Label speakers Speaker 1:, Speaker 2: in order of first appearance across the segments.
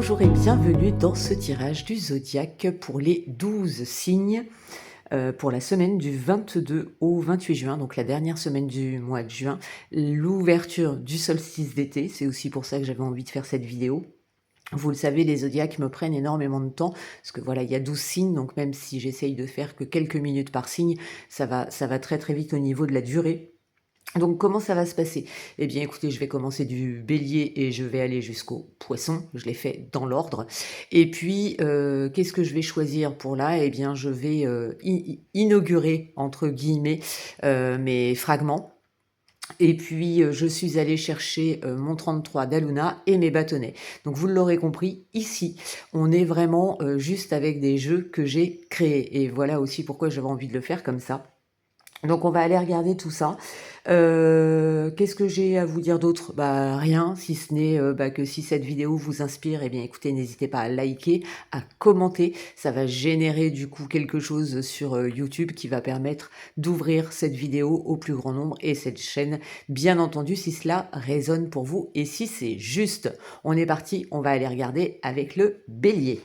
Speaker 1: Bonjour et bienvenue dans ce tirage du zodiaque pour les 12 signes pour la semaine du 22 au 28 juin, donc la dernière semaine du mois de juin, l'ouverture du solstice d'été. C'est aussi pour ça que j'avais envie de faire cette vidéo. Vous le savez, les zodiaques me prennent énormément de temps, parce que voilà, il y a 12 signes, donc même si j'essaye de faire que quelques minutes par signe, ça va très très vite au niveau de la durée. Donc comment ça va se passer? Eh bien écoutez, je vais commencer du bélier et je vais aller jusqu'au poisson, je l'ai fait dans l'ordre. Et puis, qu'est-ce que je vais choisir pour là? Eh bien je vais inaugurer, entre guillemets, mes fragments. Et puis, je suis allée chercher mon 33 d'Aluna et mes bâtonnets. Donc vous l'aurez compris, ici, on est vraiment juste avec des jeux que j'ai créés. Et voilà aussi pourquoi j'avais envie de le faire comme ça. Donc on va aller regarder tout ça. Qu'est-ce que j'ai à vous dire d'autre? Bah rien, si ce n'est que si cette vidéo vous inspire, eh bien écoutez, n'hésitez pas à liker, à commenter. Ça va générer du coup quelque chose sur YouTube qui va permettre d'ouvrir cette vidéo au plus grand nombre et cette chaîne, bien entendu, si cela résonne pour vous et si c'est juste. On est parti, on va aller regarder avec le bélier.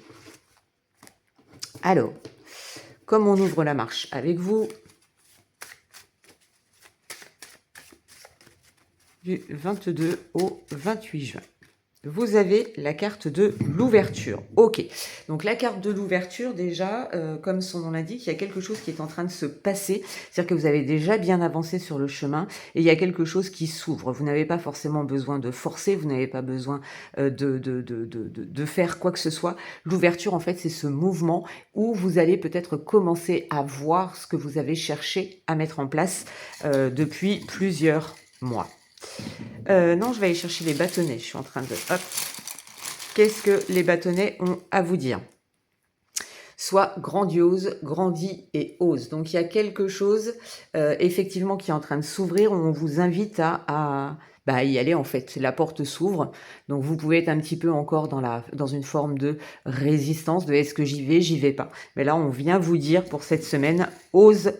Speaker 1: Alors, comme on ouvre la marche avec vous, du 22 au 28 juin. Vous avez la carte de l'ouverture. Ok, donc la carte de l'ouverture, déjà, comme son nom l'indique, il y a quelque chose qui est en train de se passer. C'est-à-dire que vous avez déjà bien avancé sur le chemin et il y a quelque chose qui s'ouvre. Vous n'avez pas forcément besoin de forcer, vous n'avez pas besoin de faire quoi que ce soit. L'ouverture, en fait, c'est ce mouvement où vous allez peut-être commencer à voir ce que vous avez cherché à mettre en place depuis plusieurs mois. Non, je vais aller chercher les bâtonnets. Je suis en train de... Hop. Qu'est-ce que les bâtonnets ont à vous dire? Soit grandiose, grandit et ose. Donc, il y a quelque chose, effectivement, qui est en train de s'ouvrir. On vous invite à y aller, en fait. La porte s'ouvre. Donc, vous pouvez être un petit peu encore dans une forme de résistance, de est-ce que j'y vais pas. Mais là, on vient vous dire pour cette semaine, ose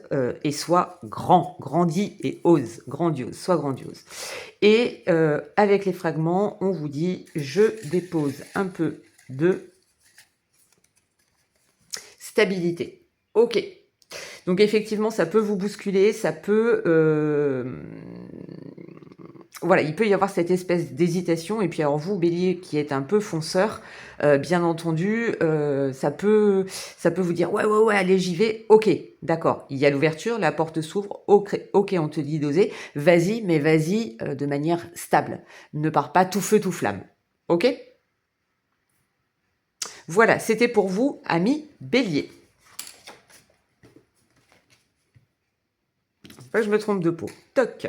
Speaker 1: et sois grand. Grandis et ose. Grandiose, sois grandiose. Et avec les fragments, on vous dit, je dépose un peu de stabilité. Ok. Donc effectivement, ça peut vous bousculer, ça peut... voilà, il peut y avoir cette espèce d'hésitation. Et puis alors vous, bélier, qui êtes un peu fonceur, bien entendu, ça peut vous dire, ouais, allez, j'y vais. Ok, d'accord, il y a l'ouverture, la porte s'ouvre. Ok, on te dit d'oser. Vas-y, mais vas-y de manière stable. Ne pars pas tout feu, tout flamme. Ok? Voilà, c'était pour vous, amis bélier. Je me trompe de peau. Toc.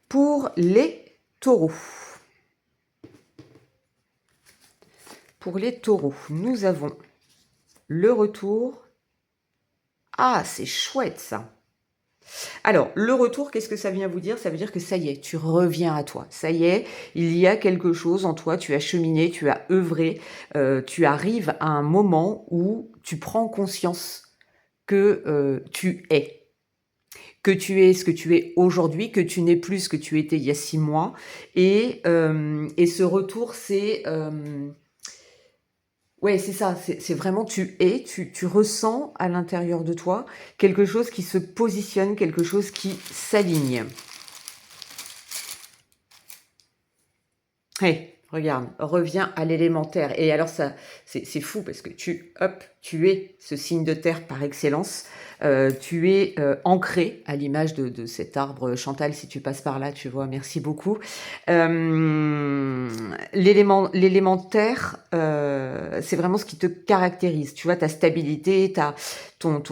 Speaker 1: Pour les taureaux. Pour les taureaux, nous avons le retour. Ah, c'est chouette ça. Alors, le retour, qu'est-ce que ça vient vous dire? Ça veut dire que ça y est, tu reviens à toi. Ça y est, il y a quelque chose en toi, tu as cheminé, tu as œuvré, tu arrives à un moment où tu prends conscience que tu es. Que tu es ce que tu es aujourd'hui, que tu n'es plus ce que tu étais il y a 6 mois. Et ce retour, c'est... ouais, c'est ça, c'est vraiment tu es, tu ressens à l'intérieur de toi quelque chose qui se positionne, quelque chose qui s'aligne. Hey, regarde, reviens à l'élémentaire. Et alors ça, c'est fou parce que tu es ce signe de terre par excellence. Tu es ancré à l'image de cet arbre Chantal, si tu passes par là, tu vois, merci beaucoup. L'élémentaire, c'est vraiment ce qui te caractérise. Tu vois, ta stabilité, tout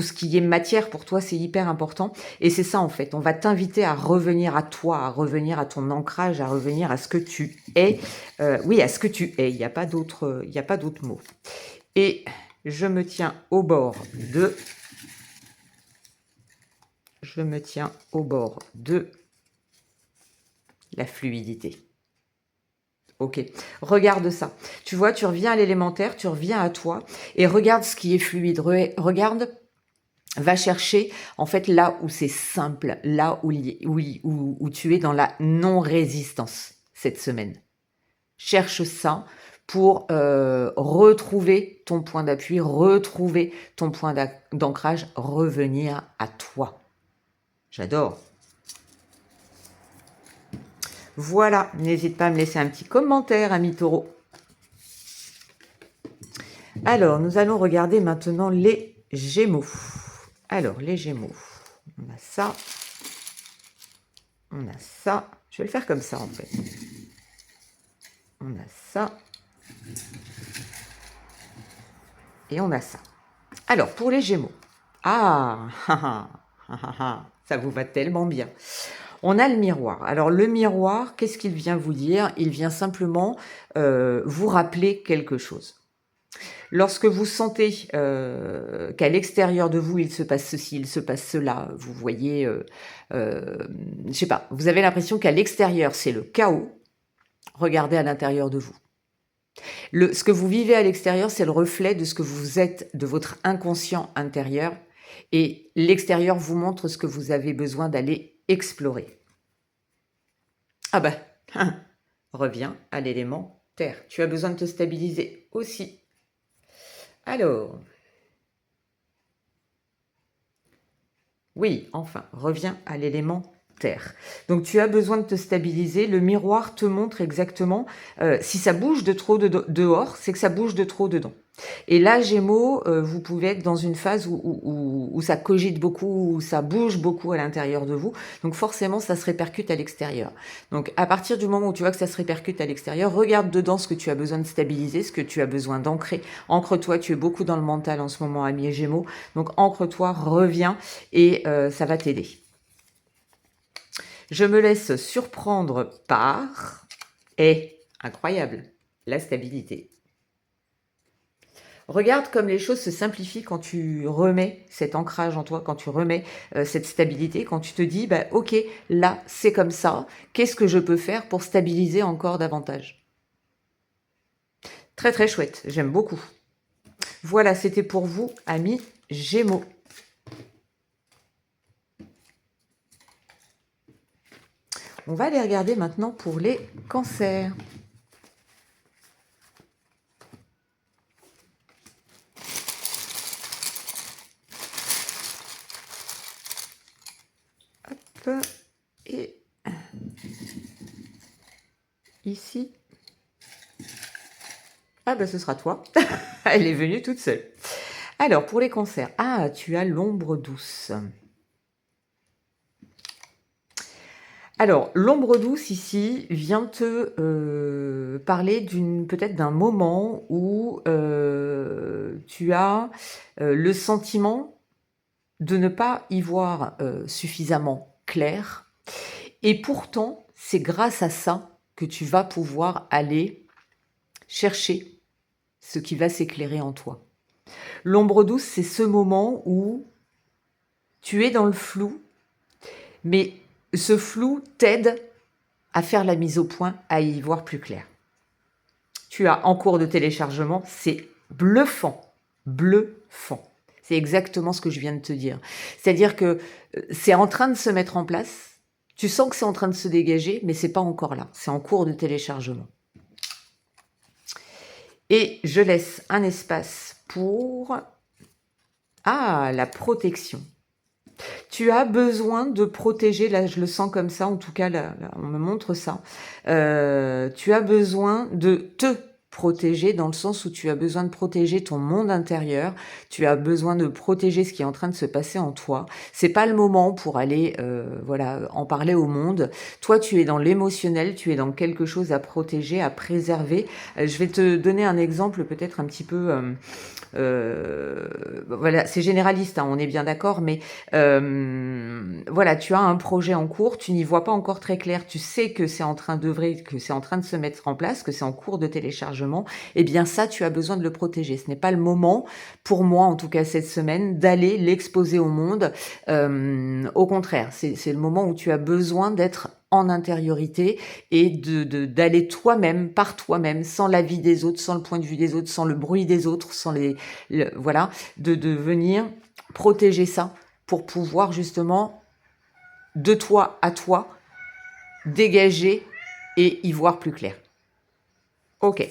Speaker 1: ce qui est matière pour toi, c'est hyper important. Et c'est ça en fait, on va t'inviter à revenir à toi, à revenir à ton ancrage, à revenir à ce que tu es. Oui, à ce que tu es, il n'y a pas d'autre mot. Et je me tiens au bord de la fluidité. Ok, regarde ça. Tu vois, tu reviens à l'élémentaire, tu reviens à toi et regarde ce qui est fluide. Regarde, va chercher en fait là où c'est simple, là où tu es dans la non-résistance cette semaine. Cherche ça pour retrouver ton point d'appui, retrouver ton point d'ancrage, revenir à toi. J'adore. Voilà, n'hésite pas à me laisser un petit commentaire, ami Taureau. Alors, nous allons regarder maintenant les Gémeaux. Alors, les Gémeaux, on a ça, on a ça. Je vais le faire comme ça, en fait. On a ça. Et on a ça. Alors, pour les Gémeaux. Ah, ça vous va tellement bien. On a le miroir. Alors, le miroir, qu'est-ce qu'il vient vous dire? Il vient simplement vous rappeler quelque chose. Lorsque vous sentez qu'à l'extérieur de vous, il se passe ceci, il se passe cela, vous voyez, je sais pas, vous avez l'impression qu'à l'extérieur, c'est le chaos, regardez à l'intérieur de vous. Ce que vous vivez à l'extérieur, c'est le reflet de ce que vous êtes, de votre inconscient intérieur, et l'extérieur vous montre ce que vous avez besoin d'aller explorer. Ah ben, reviens à l'élément terre. Tu as besoin de te stabiliser aussi. Alors, oui, enfin, reviens à l'élément terre. Donc, tu as besoin de te stabiliser. Le miroir te montre exactement si ça bouge de trop dehors, c'est que ça bouge de trop dedans. Et là, Gémeaux, vous pouvez être dans une phase où ça cogite beaucoup, où ça bouge beaucoup à l'intérieur de vous. Donc forcément, ça se répercute à l'extérieur. Donc à partir du moment où tu vois que ça se répercute à l'extérieur, regarde dedans ce que tu as besoin de stabiliser, ce que tu as besoin d'ancrer. Ancre-toi, tu es beaucoup dans le mental en ce moment, ami Gémeaux. Donc ancre-toi, reviens et ça va t'aider. Je me laisse surprendre par... incroyable, la stabilité. Regarde comme les choses se simplifient quand tu remets cet ancrage en toi, quand tu remets cette stabilité, quand tu te dis, bah, ok, là, c'est comme ça, qu'est-ce que je peux faire pour stabiliser encore davantage? Très très chouette, j'aime beaucoup. Voilà, c'était pour vous, amis Gémeaux. On va aller regarder maintenant pour les cancers. Hop, et ici. Ah ben ce sera toi. Elle est venue toute seule. Alors, pour les cancers. Ah, tu as l'ombre douce. Alors, l'ombre douce ici vient te parler peut-être d'un moment où tu as le sentiment de ne pas y voir suffisamment clair. Et pourtant, c'est grâce à ça que tu vas pouvoir aller chercher ce qui va s'éclairer en toi. L'ombre douce, c'est ce moment où tu es dans le flou, mais ce flou t'aide à faire la mise au point, à y voir plus clair. Tu as en cours de téléchargement, c'est bluffant, bluffant. C'est exactement ce que je viens de te dire. C'est-à-dire que c'est en train de se mettre en place, tu sens que c'est en train de se dégager, mais c'est pas encore là, c'est en cours de téléchargement. Et je laisse un espace pour la protection. Tu as besoin de protéger, là je le sens comme ça, en tout cas là, on me montre ça, tu as besoin de te protéger dans le sens où tu as besoin de protéger ton monde intérieur, tu as besoin de protéger ce qui est en train de se passer en toi. C'est pas le moment pour aller en parler au monde. Toi tu es dans l'émotionnel, tu es dans quelque chose à protéger, à préserver. Je vais te donner un exemple peut-être un petit peu... voilà, c'est généraliste, hein, on est bien d'accord, mais voilà, tu as un projet en cours, tu n'y vois pas encore très clair, tu sais que c'est en train d'œuvrer, que c'est en train de se mettre en place, que c'est en cours de téléchargement, et bien ça, tu as besoin de le protéger. Ce n'est pas le moment, pour moi en tout cas cette semaine, d'aller l'exposer au monde. Au contraire, c'est le moment où tu as besoin d'être en intériorité et d'aller toi-même, par toi-même, sans l'avis des autres, sans le point de vue des autres, sans le bruit des autres, sans voilà, de venir protéger ça pour pouvoir justement, de toi à toi, dégager et y voir plus clair. Ok.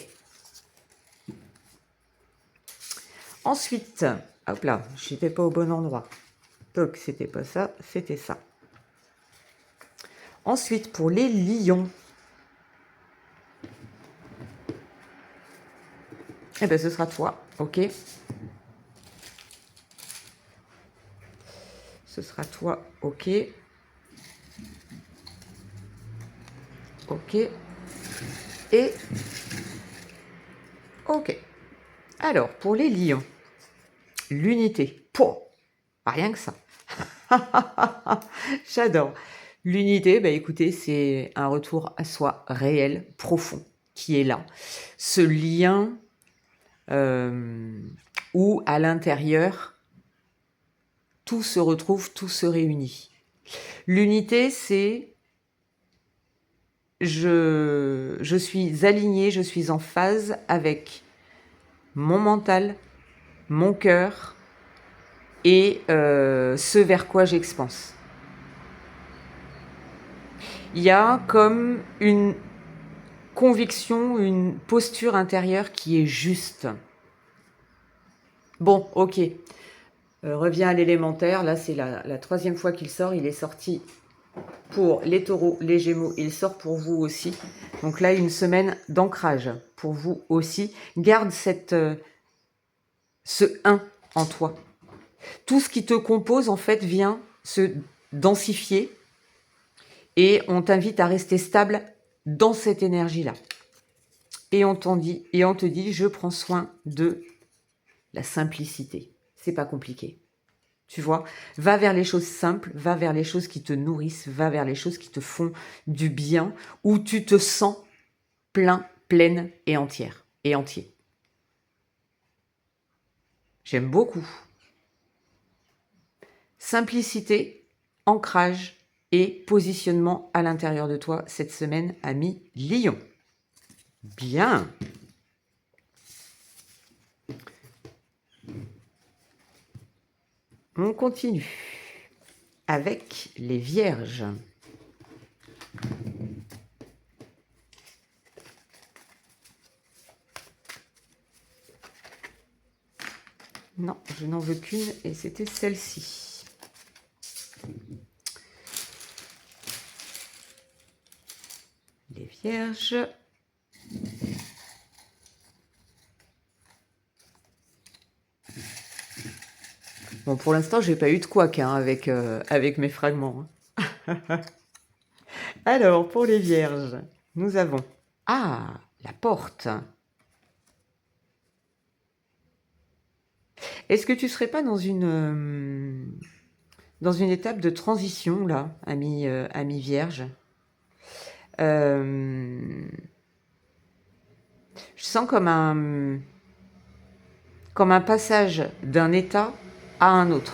Speaker 1: Ensuite, hop là, j'étais pas au bon endroit. Donc, c'était pas ça, c'était ça. Ensuite, pour les lions. Eh bien, ce sera toi, ok. Ce sera toi, ok. Ok. Et ok. Alors, pour les lions, l'unité. Pouah, rien que ça. J'adore. L'unité, bah écoutez, c'est un retour à soi réel, profond, qui est là. Ce lien où à l'intérieur, tout se retrouve, tout se réunit. L'unité, c'est je suis alignée, je suis en phase avec mon mental, mon cœur et ce vers quoi j'expanse. Il y a comme une conviction, une posture intérieure qui est juste. Bon, ok. Reviens à l'élémentaire. Là, c'est la troisième fois qu'il sort. Il est sorti pour les taureaux, les gémeaux. Il sort pour vous aussi. Donc là, une semaine d'ancrage pour vous aussi. Garde ce 1 en toi. Tout ce qui te compose, en fait, vient se densifier et on t'invite à rester stable dans cette énergie-là. Et on te dit, je prends soin de la simplicité. C'est pas compliqué. Tu vois, va vers les choses simples, va vers les choses qui te nourrissent, va vers les choses qui te font du bien, où tu te sens plein, pleine et entière et entier. J'aime beaucoup. Simplicité, ancrage et positionnement à l'intérieur de toi cette semaine, ami Lion. Bien. On continue avec les vierges. Non, je n'en veux qu'une et c'était celle-ci. Les vierges. Bon, pour l'instant, j'ai pas eu de couac avec mes fragments. Alors, pour les vierges, nous avons... Ah, la porte. Est-ce que tu serais pas dans une étape de transition, là, ami vierge? Je sens comme un passage d'un état à un autre.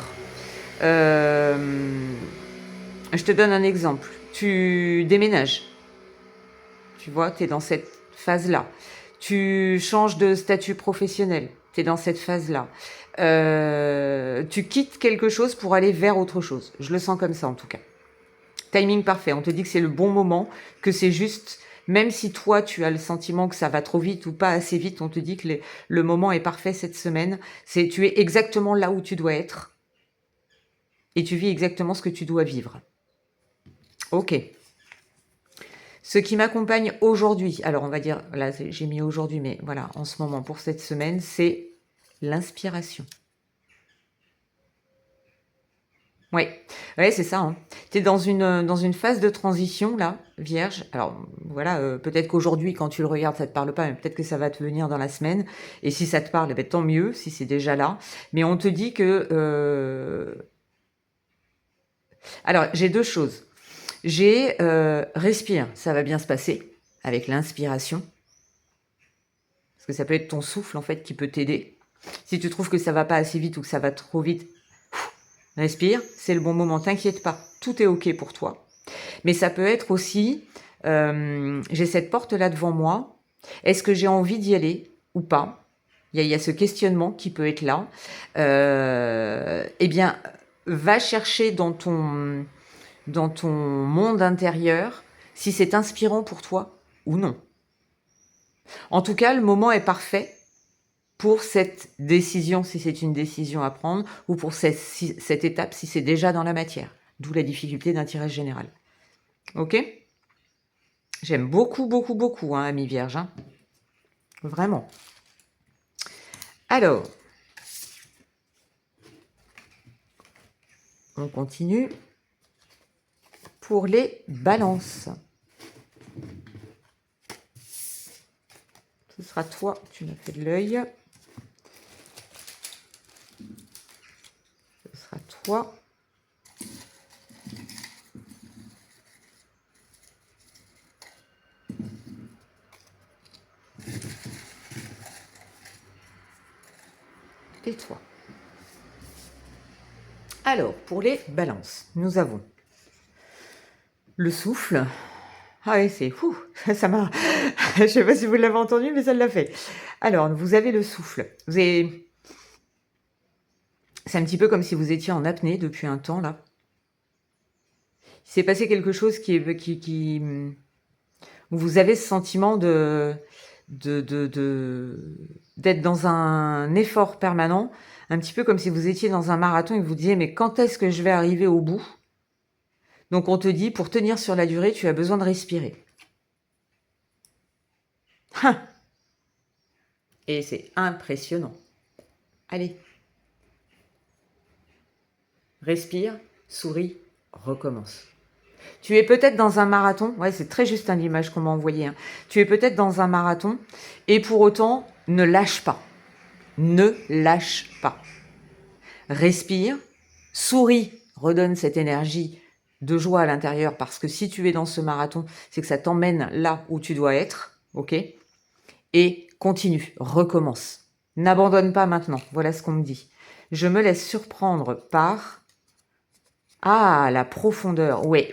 Speaker 1: Je te donne un exemple. Tu déménages. Tu vois, tu es dans cette phase-là. Tu changes de statut professionnel. Tu es dans cette phase-là. Tu quittes quelque chose pour aller vers autre chose. Je le sens comme ça, en tout cas. Timing parfait. On te dit que c'est le bon moment, que c'est juste... Même si toi, tu as le sentiment que ça va trop vite ou pas assez vite, on te dit que le moment est parfait cette semaine. Tu es exactement là où tu dois être. Et tu vis exactement ce que tu dois vivre. Ok. Ce qui m'accompagne aujourd'hui, alors on va dire, là j'ai mis aujourd'hui, mais voilà, en ce moment, pour cette semaine, c'est l'inspiration. Ouais, c'est ça. Hein. Tu es dans une phase de transition, là, vierge. Alors, voilà, peut-être qu'aujourd'hui, quand tu le regardes, ça te parle pas, mais peut-être que ça va te venir dans la semaine. Et si ça te parle, eh ben, tant mieux, si c'est déjà là. Mais on te dit que... Alors, j'ai deux choses. J'ai respire, ça va bien se passer, avec l'inspiration. Parce que ça peut être ton souffle, en fait, qui peut t'aider. Si tu trouves que ça va pas assez vite ou que ça va trop vite, respire, c'est le bon moment, t'inquiète pas, tout est ok pour toi. Mais ça peut être aussi, j'ai cette porte-là devant moi, est-ce que j'ai envie d'y aller ou pas? Il y a ce questionnement qui peut être là. Eh bien, va chercher dans ton monde intérieur si c'est inspirant pour toi ou non. En tout cas, le moment est parfait pour cette décision, si c'est une décision à prendre, ou pour cette étape, si c'est déjà dans la matière. D'où la difficulté d'un tirage général. Ok? J'aime beaucoup, beaucoup, beaucoup, hein, Ami Vierge. Hein. Vraiment. Alors, on continue pour les balances. Ce sera toi, tu m'as fait de l'œil. Ce sera toi. Et toi. Alors, pour les balances, nous avons le souffle. Ah oui, c'est fou, ça m'a... Je sais pas si vous l'avez entendu, mais ça l'a fait. Alors, vous avez le souffle. Vous avez... C'est un petit peu comme si vous étiez en apnée depuis un temps, là. Il s'est passé quelque chose où vous avez ce sentiment d'être dans un effort permanent, un petit peu comme si vous étiez dans un marathon et que vous disiez, mais quand est-ce que je vais arriver au bout? Donc on te dit, pour tenir sur la durée, tu as besoin de respirer. Et c'est impressionnant. Allez. Respire, souris, recommence. Tu es peut-être dans un marathon, ouais, c'est très juste l'image qu'on m'a envoyée. Hein. Tu es peut-être dans un marathon et pour autant, ne lâche pas. Ne lâche pas. Respire, souris, redonne cette énergie de joie à l'intérieur parce que si tu es dans ce marathon, c'est que ça t'emmène là où tu dois être, ok? Et continue, recommence. N'abandonne pas maintenant, voilà ce qu'on me dit. Je me laisse surprendre par... Ah, la profondeur, ouais.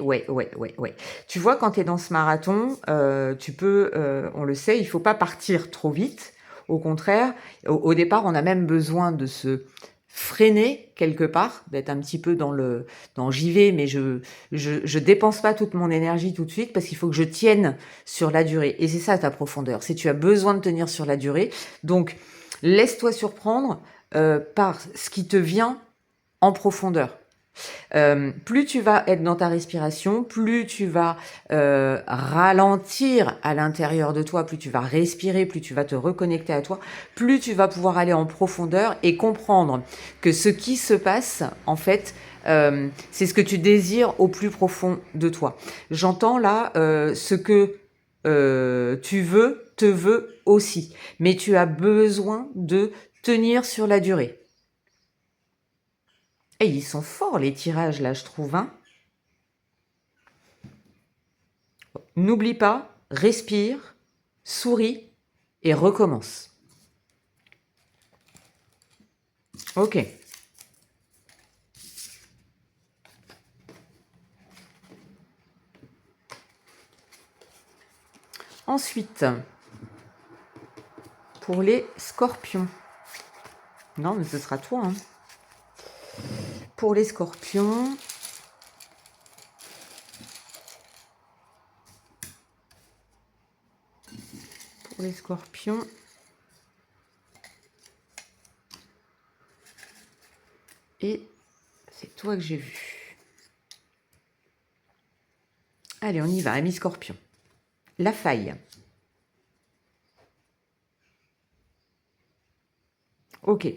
Speaker 1: Tu vois, quand tu es dans ce marathon, tu peux, on le sait, il faut pas partir trop vite. Au contraire, au départ, on a même besoin de se freiner quelque part, d'être un petit peu dans j'y vais, mais je dépense pas toute mon énergie tout de suite parce qu'il faut que je tienne sur la durée. Et c'est ça ta profondeur, c'est tu as besoin de tenir sur la durée. Donc, laisse-toi surprendre par ce qui te vient en profondeur. Plus tu vas être dans ta respiration, plus tu vas ralentir à l'intérieur de toi, plus tu vas respirer, plus tu vas te reconnecter à toi, plus tu vas pouvoir aller en profondeur et comprendre que ce qui se passe, en fait, c'est ce que tu désires au plus profond de toi. J'entends là ce que tu veux, te veux aussi, mais tu as besoin de tenir sur la durée. Et ils sont forts les tirages là, je trouve. Hein. N'oublie pas, respire, souris et recommence. Ok. Ensuite, pour les scorpions. Non, mais ce sera toi. Hein. Pour les scorpions, et c'est toi que j'ai vu. Allez, on y va, ami scorpion. La faille. Ok.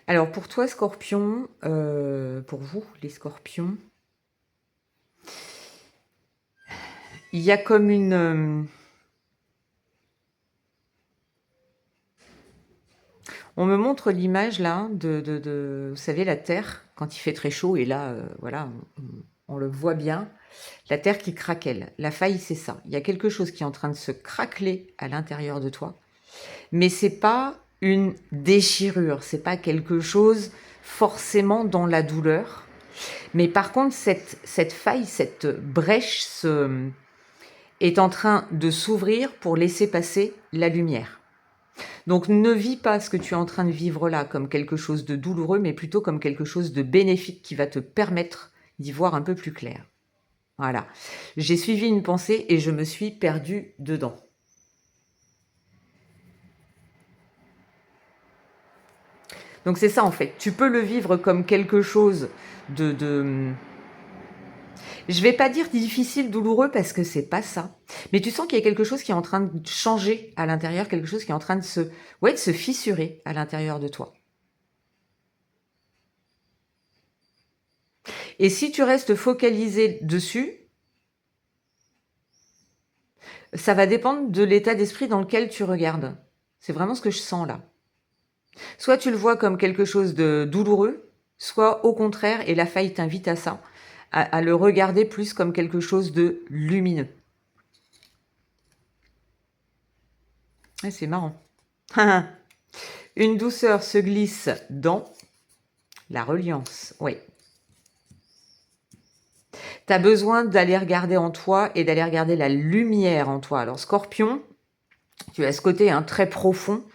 Speaker 1: Alors pour toi, scorpion, pour vous, les scorpions, il y a comme une... On me montre l'image là de, vous savez, la Terre, quand il fait très chaud, et là, voilà, on le voit bien, la Terre qui craquelle. La faille, c'est ça. Il y a quelque chose qui est en train de se craqueler à l'intérieur de toi, mais c'est pas une déchirure, c'est pas quelque chose forcément dans la douleur, mais par contre, cette faille, cette brèche est en train de s'ouvrir pour laisser passer la lumière. Donc ne vis pas ce que tu es en train de vivre là comme quelque chose de douloureux, mais plutôt comme quelque chose de bénéfique qui va te permettre d'y voir un peu plus clair. Voilà. J'ai suivi une pensée et je me suis perdue dedans. Donc c'est ça en fait. Tu peux le vivre comme quelque chose de... Je vais pas dire difficile, douloureux, parce que c'est pas ça. Mais tu sens qu'il y a quelque chose qui est en train de changer à l'intérieur, quelque chose qui est en train de se fissurer à l'intérieur de toi. Et si tu restes focalisé dessus, ça va dépendre de l'état d'esprit dans lequel tu regardes. C'est vraiment ce que je sens là. Soit tu le vois comme quelque chose de douloureux, soit au contraire, et la faille t'invite à ça, à le regarder plus comme quelque chose de lumineux. Ouais, c'est marrant. Une douceur se glisse dans la reliance. Oui. Tu as besoin d'aller regarder en toi et d'aller regarder la lumière en toi. Alors, Scorpion, tu as ce côté très profond.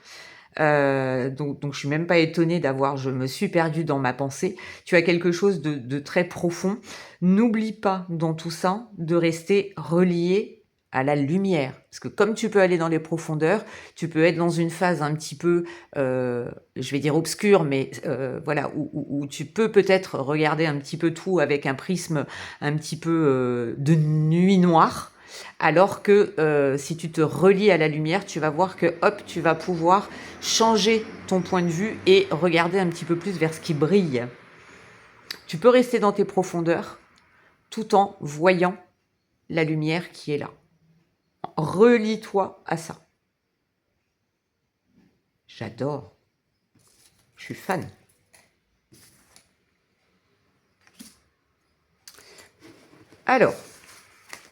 Speaker 1: Donc je suis même pas étonnée je me suis perdue dans ma pensée. Tu as quelque chose de très profond. N'oublie pas dans tout ça de rester relié à la lumière. Parce que comme tu peux aller dans les profondeurs, tu peux être dans une phase un petit peu, je vais dire obscure, mais voilà, où tu peux peut-être regarder un petit peu tout avec un prisme un petit peu de nuit noire. Alors que si tu te relies à la lumière, tu vas voir que hop, tu vas pouvoir changer ton point de vue et regarder un petit peu plus vers ce qui brille. Tu peux rester dans tes profondeurs tout en voyant la lumière qui est là. Relie-toi à ça. J'adore. Je suis fan. Alors,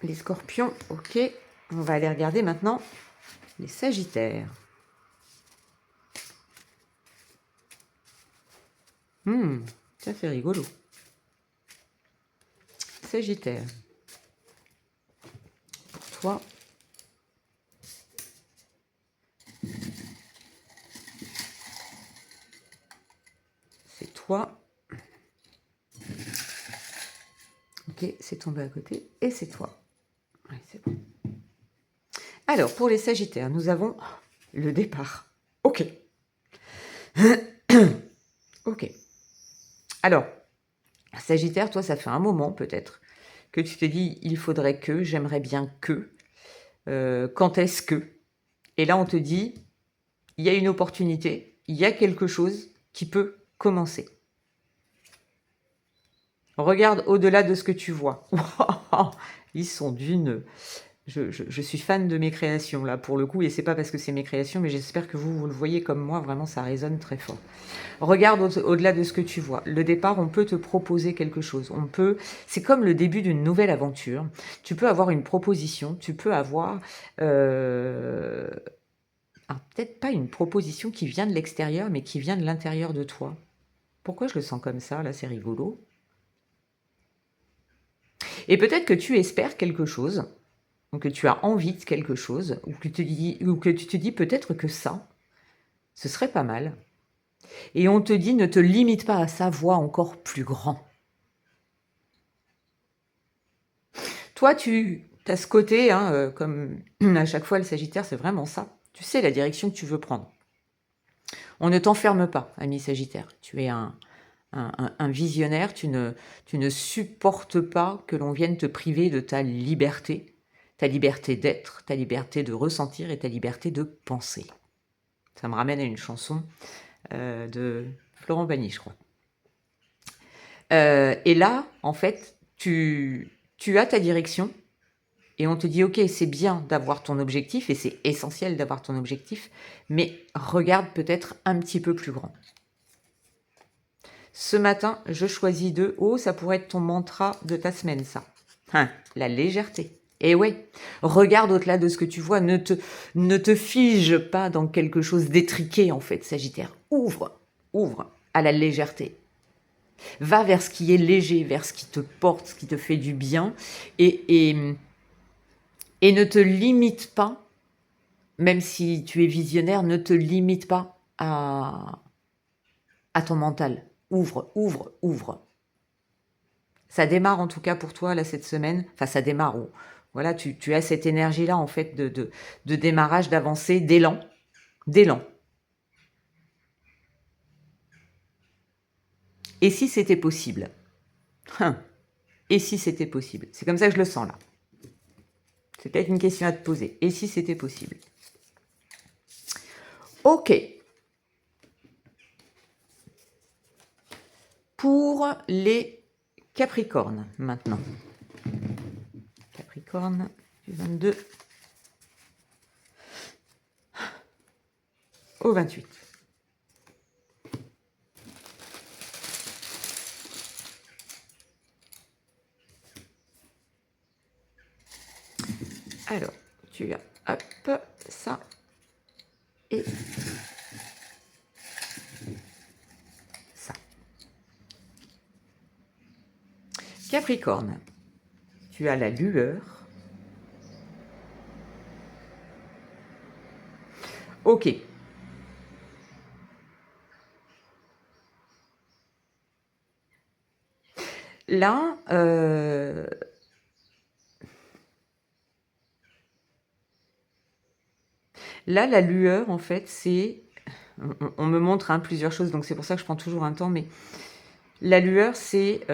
Speaker 1: les scorpions, ok. On va aller regarder maintenant les sagittaires. Ça c'est rigolo. Sagittaire. Pour toi. C'est toi. Ok, c'est tombé à côté. Et c'est toi. Ouais, c'est bon. Alors, pour les sagittaires, nous avons le départ. Ok. Ok. Alors, Sagittaire, toi, ça fait un moment peut-être que tu te dis, il faudrait que, j'aimerais bien que, quand est-ce que? Et là, on te dit, il y a une opportunité, il y a quelque chose qui peut commencer. Regarde au-delà de ce que tu vois. Ils sont d'une... Je suis fan de mes créations là pour le coup, et c'est pas parce que c'est mes créations, mais j'espère que vous le voyez comme moi, vraiment ça résonne très fort. Regarde au-delà de ce que tu vois. Le départ, on peut te proposer quelque chose. C'est comme le début d'une nouvelle aventure. Tu peux avoir une proposition, tu peux avoir peut-être pas une proposition qui vient de l'extérieur, mais qui vient de l'intérieur de toi. Pourquoi je le sens comme ça? Là, c'est rigolo. Et peut-être que tu espères quelque chose, donc que tu as envie de quelque chose, ou que tu te dis peut-être que ça, ce serait pas mal. Et on te dit, ne te limite pas à ça, vois encore plus grand. Toi, tu as ce côté, comme à chaque fois le Sagittaire, c'est vraiment ça. Tu sais la direction que tu veux prendre. On ne t'enferme pas, ami Sagittaire. Tu es un visionnaire, tu ne supportes pas que l'on vienne te priver de ta liberté d'être, ta liberté de ressentir et ta liberté de penser. Ça me ramène à une chanson de Florent Pagny, je crois. Et là, en fait, tu as ta direction et on te dit, ok, c'est bien d'avoir ton objectif et c'est essentiel d'avoir ton objectif, mais regarde peut-être un petit peu plus grand. Ce matin, je choisis de haut, ça pourrait être ton mantra de ta semaine, ça. La légèreté. Et ouais, regarde au-delà de ce que tu vois, ne te fige pas dans quelque chose d'étriqué, en fait, Sagittaire. Ouvre à la légèreté. Va vers ce qui est léger, vers ce qui te porte, ce qui te fait du bien, et ne te limite pas, même si tu es visionnaire, ne te limite pas à ton mental. Ouvre. Ça démarre en tout cas pour toi là cette semaine. Enfin, ça démarre. Voilà, tu as cette énergie-là en fait de démarrage, d'avancée, d'élan. Et si c'était possible? Et si c'était possible? C'est comme ça que je le sens là. C'est peut-être une question à te poser. Et si c'était possible? Ok. Pour les Capricornes, maintenant. Capricorne, du 22 au 28. Alors, tu as, hop, ça et ça. Capricorne, tu as la lueur. Ok. Là, là, la lueur, en fait, c'est... On me montre plusieurs choses, donc c'est pour ça que je prends toujours un temps, mais la lueur, c'est...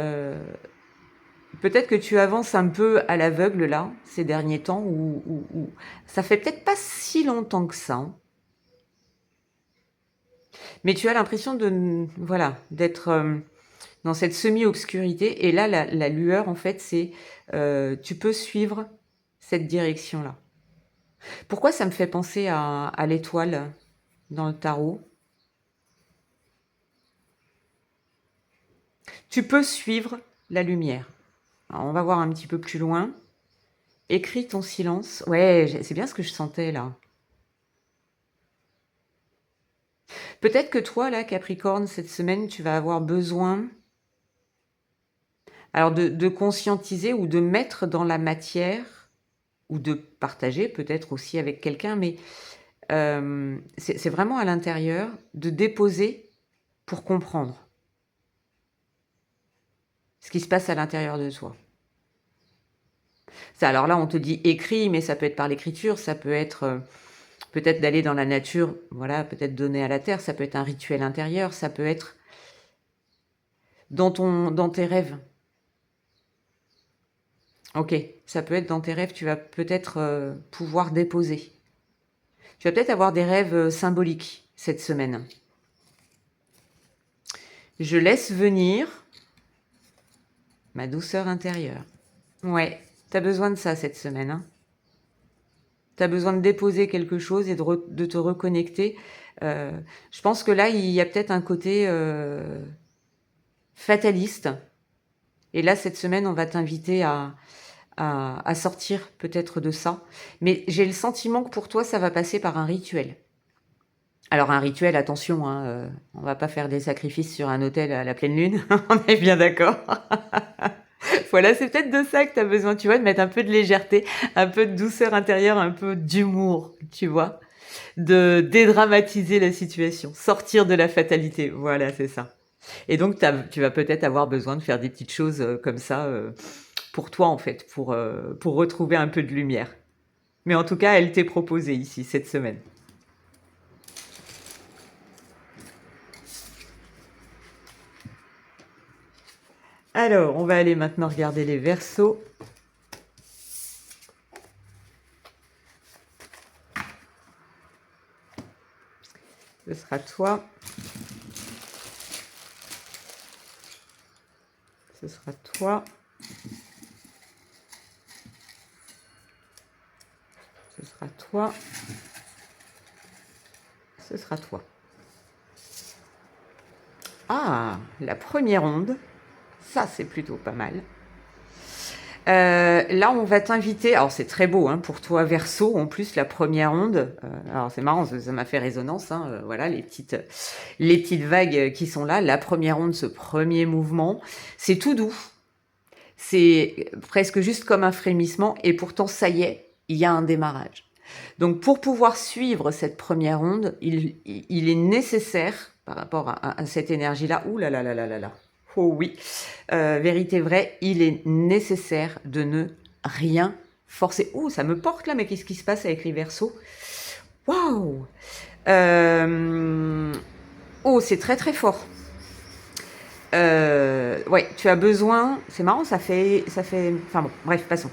Speaker 1: peut-être que tu avances un peu à l'aveugle, là, ces derniers temps, ou ça fait peut-être pas si longtemps que ça, hein. Mais tu as l'impression de... Voilà, d'être dans cette semi-obscurité, et là, la lueur, en fait, c'est... tu peux suivre cette direction-là. Pourquoi ça me fait penser à l'étoile dans le tarot? Tu peux suivre la lumière. Alors, on va voir un petit peu plus loin. Écris ton silence. Ouais, c'est bien ce que je sentais là. Peut-être que toi, là, Capricorne, cette semaine, tu vas avoir besoin alors de conscientiser ou de mettre dans la matière ou de partager peut-être aussi avec quelqu'un, mais c'est vraiment à l'intérieur de déposer pour comprendre ce qui se passe à l'intérieur de toi. Ça, alors là, on te dit écrit, mais ça peut être par l'écriture, ça peut être peut-être d'aller dans la nature, voilà, peut-être donner à la terre, ça peut être un rituel intérieur, ça peut être dans tes rêves. Ok, ça peut être dans tes rêves, tu vas peut-être pouvoir déposer. Tu vas peut-être avoir des rêves symboliques cette semaine. Je laisse venir ma douceur intérieure. Ouais, t'as besoin de ça cette semaine, hein. T'as besoin de déposer quelque chose et de te reconnecter. Je pense que là, il y a peut-être un côté fataliste. Et là, cette semaine, on va t'inviter à sortir peut-être de ça. Mais j'ai le sentiment que pour toi, ça va passer par un rituel. Alors un rituel, attention, hein, on va pas faire des sacrifices sur un autel à la pleine lune, on est bien d'accord. Voilà, c'est peut-être de ça que tu as besoin, tu vois, de mettre un peu de légèreté, un peu de douceur intérieure, un peu d'humour, tu vois, de dédramatiser la situation, sortir de la fatalité, voilà, c'est ça. Et donc tu vas peut-être avoir besoin de faire des petites choses comme ça pour toi en fait, pour retrouver un peu de lumière. Mais en tout cas, elle t'est proposée ici cette semaine. Alors, on va aller maintenant regarder les Verseaux. Ce sera toi. Ce sera toi. Ce sera toi. Ce sera toi. Ah, la première onde. Ça, c'est plutôt pas mal. Là, on va t'inviter. Alors, c'est très beau hein, pour toi, Verseau. En plus, la première onde. Alors, c'est marrant, ça m'a fait résonance. Hein, voilà, les petites vagues qui sont là. La première onde, ce premier mouvement, c'est tout doux. C'est presque juste comme un frémissement. Et pourtant, ça y est, il y a un démarrage. Donc, pour pouvoir suivre cette première onde, il est nécessaire, par rapport à cette énergie-là, ouh là là là là là là, oh oui, vérité vraie, il est nécessaire de ne rien forcer. Ouh, ça me porte là, mais qu'est-ce qui se passe avec les Verseaux? Waouh! Oh, c'est très très fort. Ouais, tu as besoin. C'est marrant, Enfin bon, bref, passons.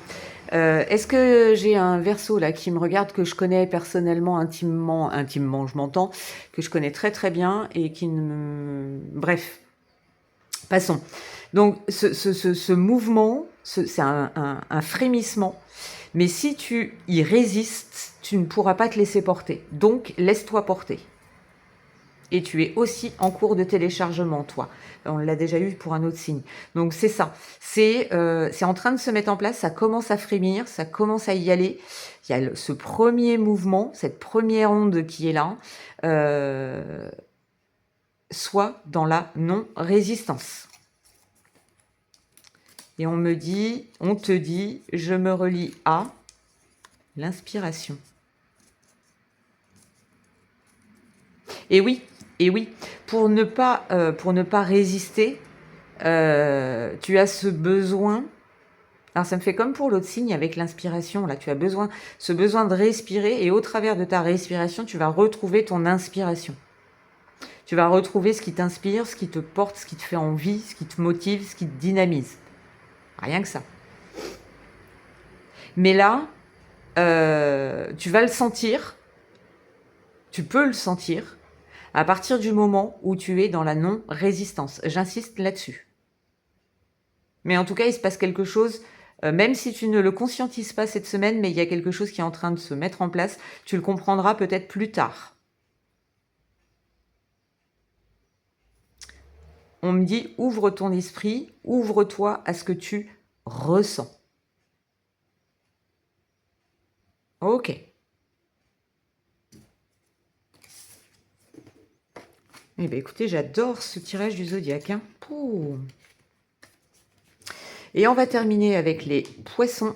Speaker 1: Est-ce que j'ai un Verseau là qui me regarde, que je connais personnellement, intimement, je m'entends, que je connais très très bien et qui ne Bref, passons. Donc ce mouvement, c'est un frémissement, mais si tu y résistes, tu ne pourras pas te laisser porter. Donc laisse-toi porter. Et tu es aussi en cours de téléchargement, toi. On l'a déjà eu pour un autre signe. Donc c'est ça. C'est en train de se mettre en place, ça commence à frémir, ça commence à y aller. Il y a ce premier mouvement, cette première onde qui est là. Soit dans la non-résistance. Et on te dit, je me relie à l'inspiration. Et oui, pour ne pas résister, tu as ce besoin. Alors ça me fait comme pour l'autre signe avec l'inspiration. Là, tu as ce besoin de respirer, et au travers de ta respiration, tu vas retrouver ton inspiration. Tu vas retrouver ce qui t'inspire, ce qui te porte, ce qui te fait envie, ce qui te motive, ce qui te dynamise. Rien que ça. Mais là, tu vas le sentir, tu peux le sentir, à partir du moment où tu es dans la non-résistance. J'insiste là-dessus. Mais en tout cas, il se passe quelque chose, même si tu ne le conscientises pas cette semaine, mais il y a quelque chose qui est en train de se mettre en place. Tu le comprendras peut-être plus tard. On me dit, ouvre ton esprit, ouvre-toi à ce que tu ressens. Ok. Eh bien, écoutez, j'adore ce tirage du zodiaque. Hein. Et on va terminer avec les poissons.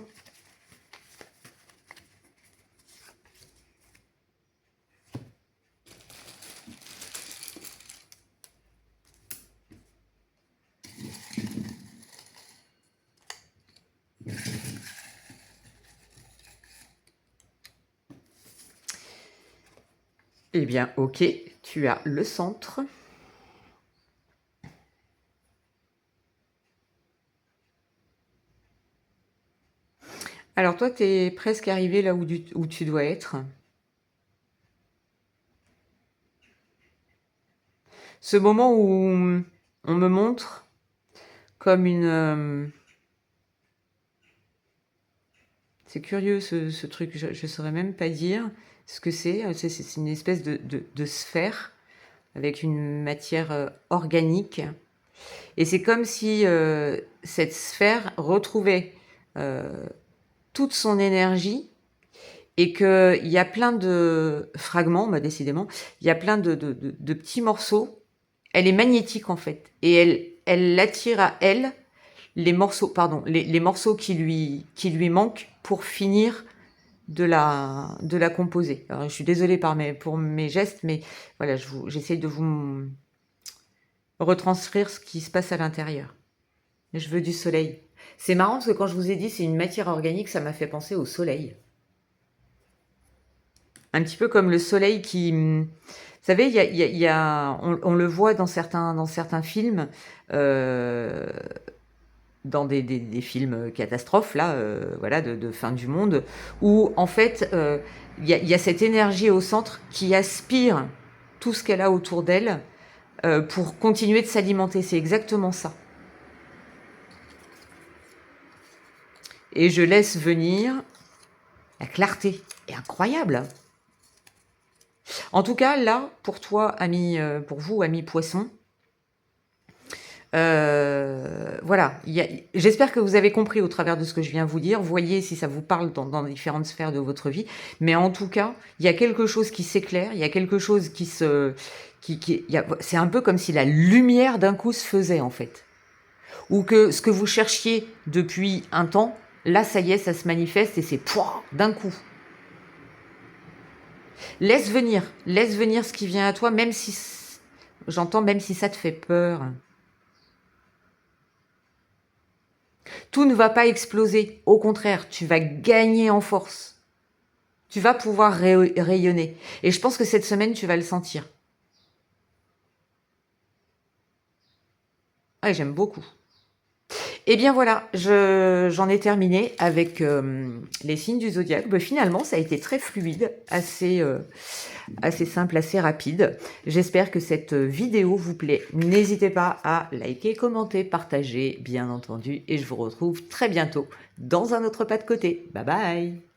Speaker 1: Eh bien, ok, tu as le centre. Alors toi, tu es presque arrivé là où tu dois être. Ce moment où on me montre comme une... c'est curieux ce truc, je ne saurais même pas dire ce que c'est. C'est une espèce de sphère avec une matière organique. Et c'est comme si cette sphère retrouvait toute son énergie, et qu'il y a plein de fragments, bah décidément, il y a plein de petits morceaux. Elle est magnétique en fait, et elle attire à elle les morceaux, les morceaux qui lui manquent pour finir de la composer. Alors, je suis désolée pour mes gestes, mais voilà, j'essaye de vous retranscrire ce qui se passe à l'intérieur. Je veux du soleil. C'est marrant parce que quand je vous ai dit c'est une matière organique, ça m'a fait penser au soleil. Un petit peu comme le soleil qui... Vous savez, on le voit dans certains films, dans des films catastrophes, là, voilà, de fin du monde, où en fait, il y a cette énergie au centre qui aspire tout ce qu'elle a autour d'elle pour continuer de s'alimenter. C'est exactement ça. Et je laisse venir la clarté. Et incroyable. En tout cas, là, pour toi, pour vous, amis poissons, voilà. J'espère que vous avez compris au travers de ce que je viens vous dire. Voyez si ça vous parle dans différentes sphères de votre vie. Mais en tout cas, il y a quelque chose qui s'éclaire. Il y a quelque chose c'est un peu comme si la lumière d'un coup se faisait, en fait. Ou que ce que vous cherchiez depuis un temps, là, ça y est, ça se manifeste et c'est d'un coup. Laisse venir ce qui vient à toi, même si ça te fait peur. Tout ne va pas exploser. Au contraire, tu vas gagner en force. Tu vas pouvoir rayonner. Et je pense que cette semaine, tu vas le sentir. Ah, j'aime beaucoup. Et bien voilà, j'en ai terminé avec les signes du zodiaque. Bah, finalement, ça a été très fluide, assez simple, assez rapide. J'espère que cette vidéo vous plaît. N'hésitez pas à liker, commenter, partager, bien entendu. Et je vous retrouve très bientôt dans un autre pas de côté. Bye bye!